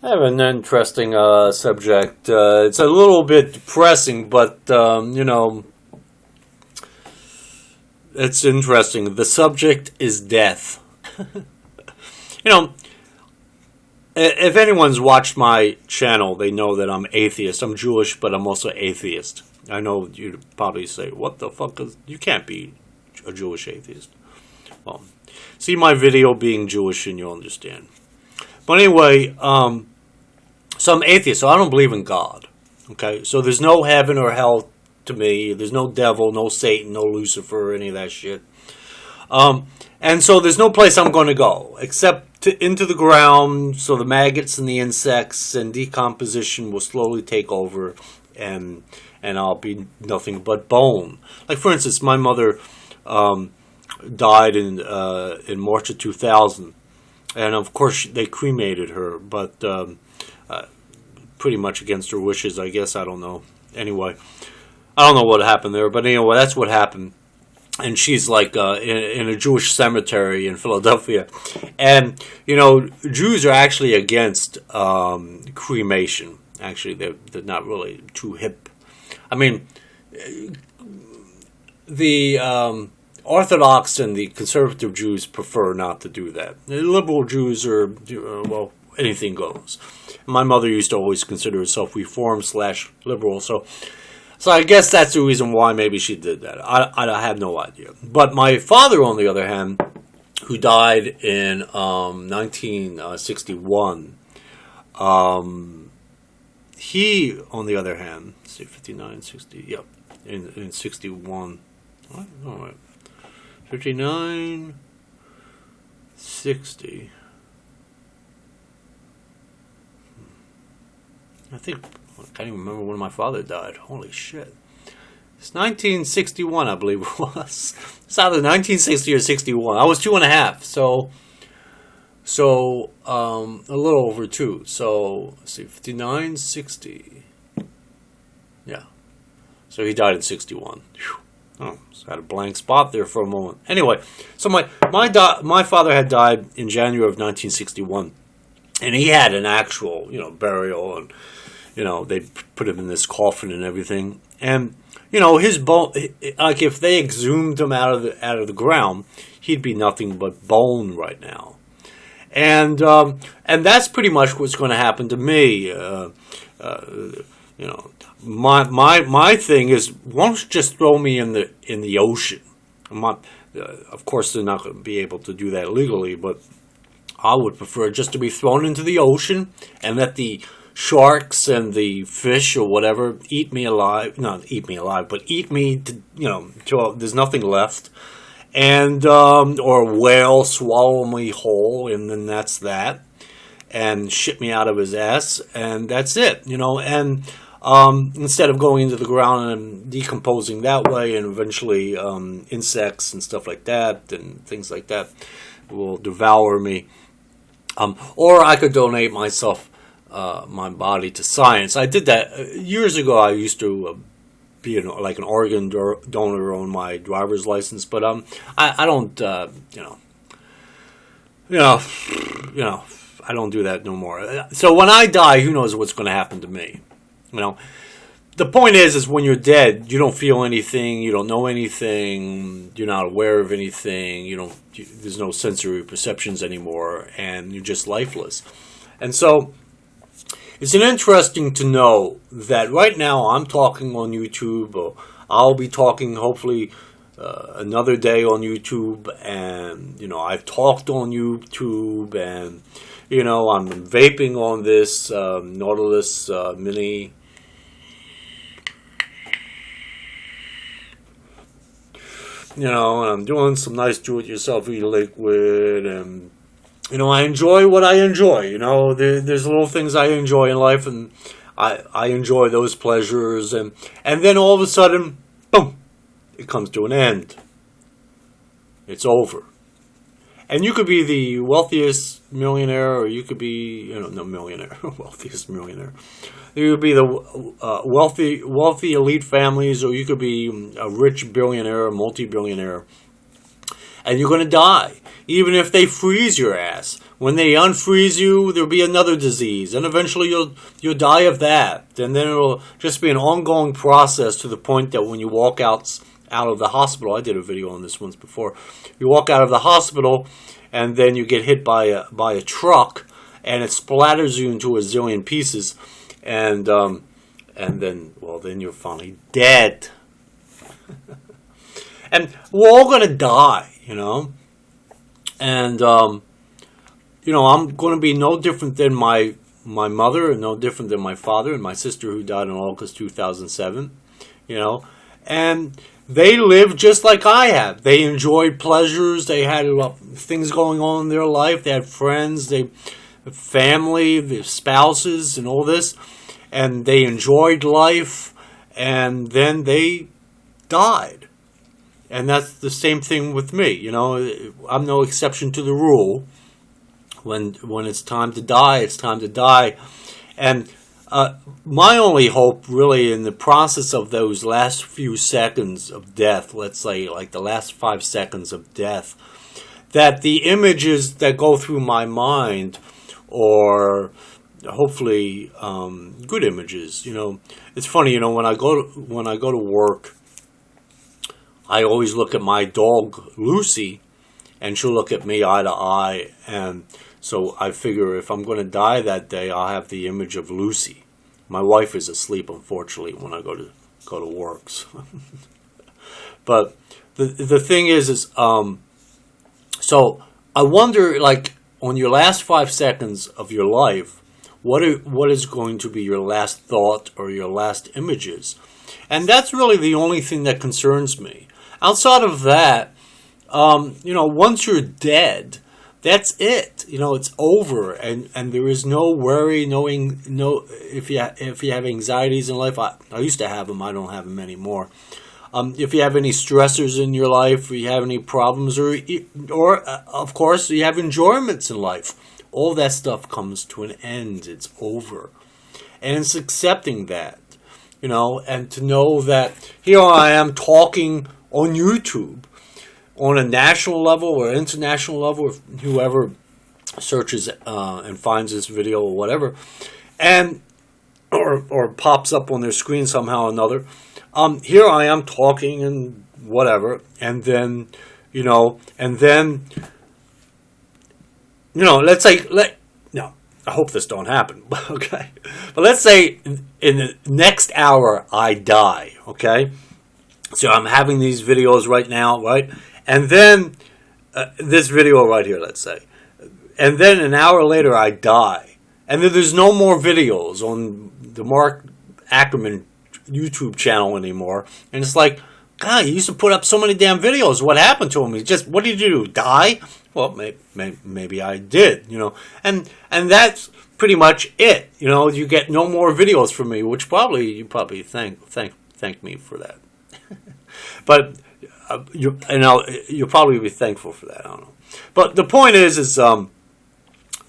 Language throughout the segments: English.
I have an interesting subject. It's a little bit depressing, but it's interesting. The subject is death. You know, if anyone's watched my channel, they know that I'm atheist. I'm Jewish, but I'm also atheist. I know you'd probably say, "What the fuck is? You can't be a Jewish atheist." Well, see my video being Jewish, and you'll understand. But anyway, so I'm atheist, so I don't believe in God. Okay, so there's no heaven or hell to me. There's no devil, no Satan, no Lucifer, any of that shit. And so there's no place I'm going to go except into the ground. So the maggots and the insects and decomposition will slowly take over, and I'll be nothing but bone. Like for instance, my mother died in March of 2000, and of course they cremated her, but pretty much against her wishes, I guess. I don't know. Anyway, I don't know what happened there, but anyway, that's what happened. And she's like in a Jewish cemetery in Philadelphia. And, Jews are actually against cremation. Actually, they're not really too hip. I mean, the Orthodox and the conservative Jews prefer not to do that. The liberal Jews are, well, anything goes. My mother used to always consider herself reform/liberal, so I guess that's the reason why maybe she did that. I have no idea. But my father, on the other hand, who died in 1961, he, on the other hand, let's see, 59, 60, yep, in 61, all right, 59, 60, I can't even remember when my father died. Holy shit. It's 1961, I believe it was. It's either 1960 or 61. I was 2.5, so a little over 2. So, let's see, 59, 60. Yeah. So he died in 61. Whew. Oh, just had a blank spot there for a moment. Anyway, so my father had died in January of 1961. And he had an actual, burial, and they put him in this coffin and everything. And his bone, like if they exhumed him out of the ground, he'd be nothing but bone right now. And that's pretty much what's going to happen to me. My thing is, why don't you just throw me in the ocean? Of course, they're not going to be able to do that legally, but I would prefer just to be thrown into the ocean and let the sharks and the fish or whatever eat me alive. Not eat me alive, but eat me till there's nothing left. And or a whale swallow me whole, and then that's that. And shit me out of his ass, and that's it. And instead of going into the ground and decomposing that way, and eventually insects and stuff like that and things like that will devour me. Or I could donate my body to science. I did that years ago. I used to be like an organ donor on my driver's license, but I don't I don't do that no more. So when I die, who knows what's going to happen to me? The point is when you're dead, you don't feel anything, you don't know anything, you're not aware of anything, there's no sensory perceptions anymore, and you're just lifeless. And so it's interesting to know that right now I'm talking on YouTube, or I'll be talking hopefully another day on YouTube, and I've talked on YouTube, and I'm vaping on this Nautilus Mini. And I'm doing some nice do-it-yourself e-liquid, and I enjoy what I enjoy. There's little things I enjoy in life, and I enjoy those pleasures, and then all of a sudden, boom, it comes to an end. It's over. And you could be the wealthiest millionaire, or you could be, no millionaire, wealthiest millionaire. You could be the wealthy elite families, or you could be a rich billionaire, a multi-billionaire. And you're going to die, even if they freeze your ass. When they unfreeze you, there'll be another disease, and eventually you'll die of that. And then it'll just be an ongoing process to the point that when you walk out of the hospital, I did a video on this once before. You walk out of the hospital, and then you get hit by a truck, and it splatters you into a zillion pieces, and then you're finally dead. And we're all gonna die, and I'm going to be no different than my mother, and no different than my father and my sister, who died in August 2007, and they lived just like I have. They enjoyed pleasures. They had things going on in their life. They had friends, family, their spouses, and all this, and they enjoyed life, and then they died. And that's the same thing with me. I'm no exception to the rule. When it's time to die, it's time to die. And my only hope, really, in the process of those last few seconds of death, let's say like the last 5 seconds of death, that the images that go through my mind, or hopefully good images, it's funny, when I go to work, I always look at my dog Lucy, and she'll look at me eye to eye, and so I figure if I'm going to die that day, I'll have the image of Lucy. My wife is asleep, unfortunately, when I go to work. So. But the thing is so I wonder, like, on your last 5 seconds of your life, what is going to be your last thought or your last images? And that's really the only thing that concerns me. Outside of that, once you're dead, that's it. It's over, and there is no worry. If you have anxieties in life, I used to have them. I don't have them anymore. If you have any stressors in your life, or you have any problems, or of course you have enjoyments in life, all that stuff comes to an end. It's over, and it's accepting that, and to know that here I am talking on YouTube, on a national level or international level, if whoever searches and finds this video or whatever, and or pops up on their screen somehow or another, here I am talking and whatever, and then let's say I hope this don't happen, okay, but let's say in the next hour I die, okay. So I'm having these videos right now, right? And then this video right here, let's say. And then an hour later, I die. And then there's no more videos on the Mark Ackerman YouTube channel anymore. And it's like, God, he used to put up so many damn videos. What happened to him? What did you do? Die? Well, maybe I did, And that's pretty much it. You get no more videos from me, which you probably thank me for that. But you'll probably be thankful for that. I don't know. But the point is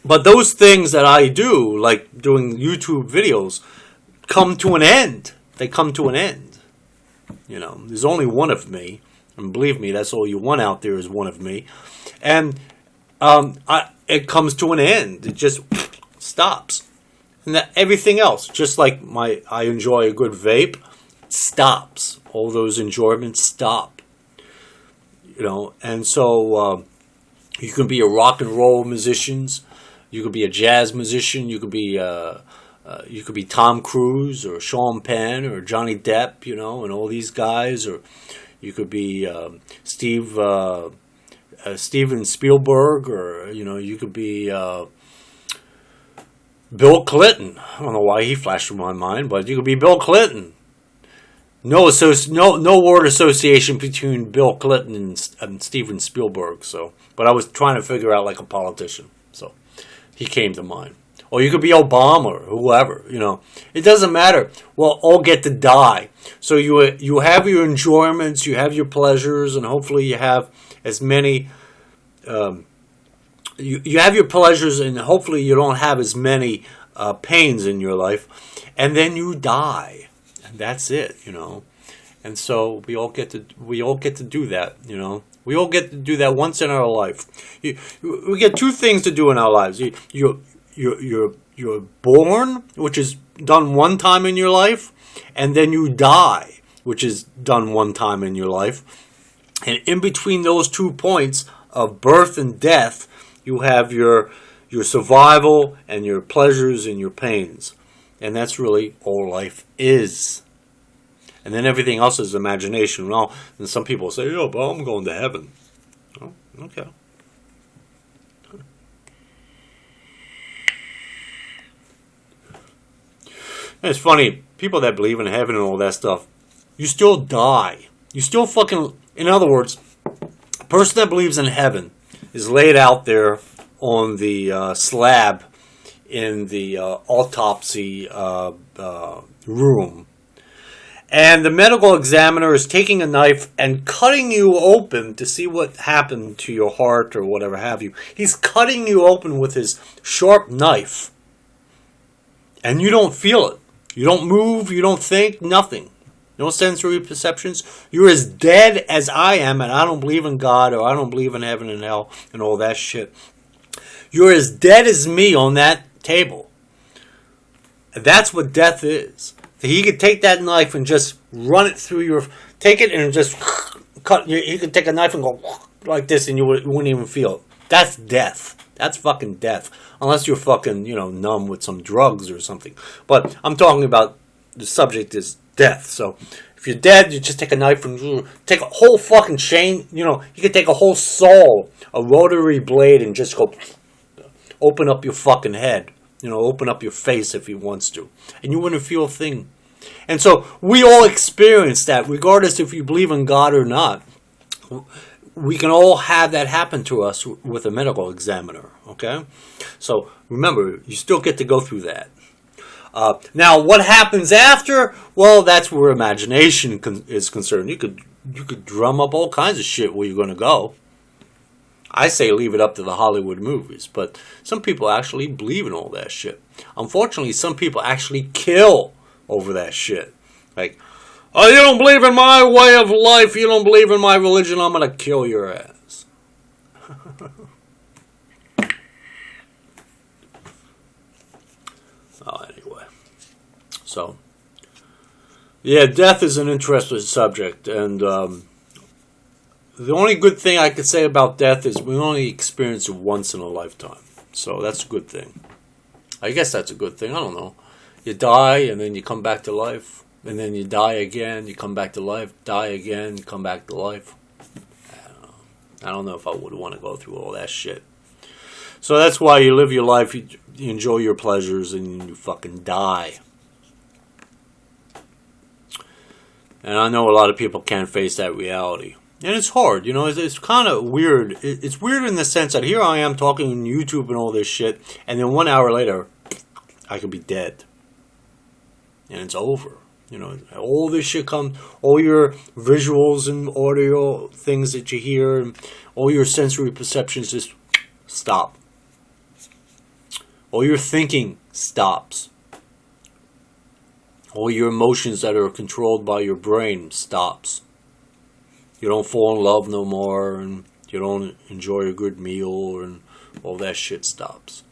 but those things that I do, like doing YouTube videos, come to an end. They come to an end. There's only one of me, and believe me, that's all you want out there is one of me. And it comes to an end. It just stops. And everything else, just like I enjoy a good vape, stops. All those enjoyments stop. And so you can be a rock and roll musician, you could be a jazz musician, you could be Tom Cruise or Sean Penn or Johnny Depp, and all these guys, or you could be Steven Spielberg, or you could be Bill Clinton. I don't know why he flashed through my mind, but you could be Bill Clinton. No word association between Bill Clinton and Steven Spielberg. But I was trying to figure out like a politician, so he came to mind. Or you could be Obama or whoever. It doesn't matter. We'll all get to die. So you have your enjoyments, you have your pleasures, and hopefully you have as many. You have your pleasures, and hopefully you don't have as many pains in your life, and then you die. That's it, And so we all get to do that, We all get to do that once in our life. We get two things to do in our lives. You're born, which is done one time in your life, and then you die, which is done one time in your life. And in between those 2 points of birth and death, you have your survival and your pleasures and your pains. And that's really all life is. And then everything else is imagination. Well, and some people say, "Oh, but I'm going to heaven." Oh, okay. And it's funny, people that believe in heaven and all that stuff, you still die. You still fucking, in other words, a person that believes in heaven is laid out there on the slab in the autopsy room. And the medical examiner is taking a knife and cutting you open to see what happened to your heart or whatever have you. He's cutting you open with his sharp knife. And you don't feel it. You don't move, you don't think, nothing. No sensory perceptions. You're as dead as I am, and I don't believe in God, or I don't believe in heaven and hell and all that shit. You're as dead as me on that table. That's what death is. He could take that knife and just run it through your... Take it and just cut... He could take a knife and go like this, and you wouldn't even feel it. That's death. That's fucking death. Unless you're fucking, numb with some drugs or something. But I'm talking about... The subject is death. So if you're dead, you just take a knife and take a whole fucking chain. You could take a whole saw, a rotary blade, and just go open up your fucking head. Open up your face if he wants to. And you wouldn't feel a thing. And so we all experience that, regardless if you believe in God or not. We can all have that happen to us with a medical examiner. Okay? So remember, you still get to go through that. Now, what happens after? Well, that's where imagination is concerned. You could drum up all kinds of shit where you're going to go. I say leave it up to the Hollywood movies, but some people actually believe in all that shit. Unfortunately, some people actually kill over that shit. Like, oh, you don't believe in my way of life, you don't believe in my religion, I'm going to kill your ass. Anyway. So, yeah, death is an interesting subject, and the only good thing I could say about death is we only experience it once in a lifetime. So that's a good thing. I guess that's a good thing. I don't know. You die, and then you come back to life. And then you die again, you come back to life. Die again, you come back to life. I don't know if I would want to go through all that shit. So that's why you live your life, you enjoy your pleasures, and you fucking die. And I know a lot of people can't face that reality. And it's hard, it's kind of weird. It's weird in the sense that here I am talking on YouTube and all this shit, and then 1 hour later, I could be dead. And it's over. All this shit comes, all your visuals and audio things that you hear, and all your sensory perceptions just stop. All your thinking stops. All your emotions that are controlled by your brain stops. You don't fall in love no more, and you don't enjoy a good meal, and all that shit stops.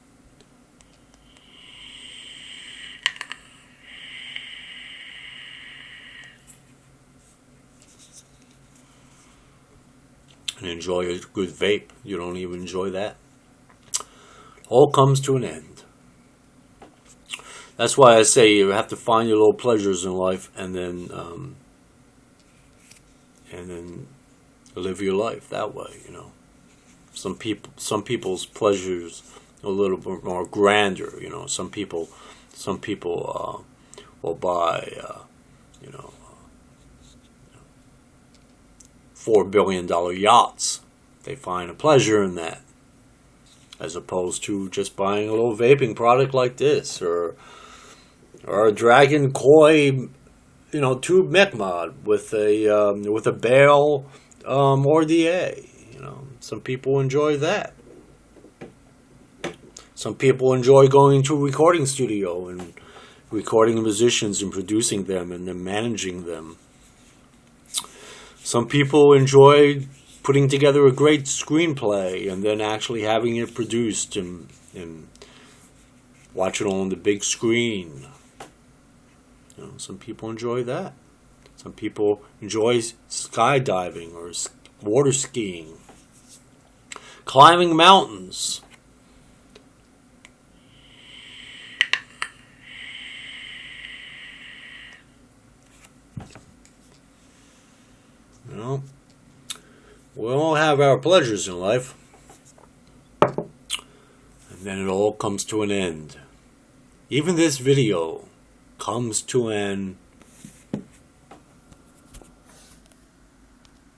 And enjoy a good vape. You don't even enjoy that. All comes to an end. That's why I say you have to find your little pleasures in life, and then live your life that way. Some people's pleasures a little bit more grander. Some people will buy $4 billion yachts. They find a pleasure in that, as opposed to just buying a little vaping product like this, or a Dragon Koi, tube mech mod with a barrel or DA. Some people enjoy that. Some people enjoy going to a recording studio and recording musicians and producing them and then managing them. Some people enjoy putting together a great screenplay and then actually having it produced and watch it on the big screen. You know, some people enjoy that. Some people enjoy skydiving or water skiing, climbing mountains. You know, we all have our pleasures in life, and then it all comes to an end. Even this video comes to an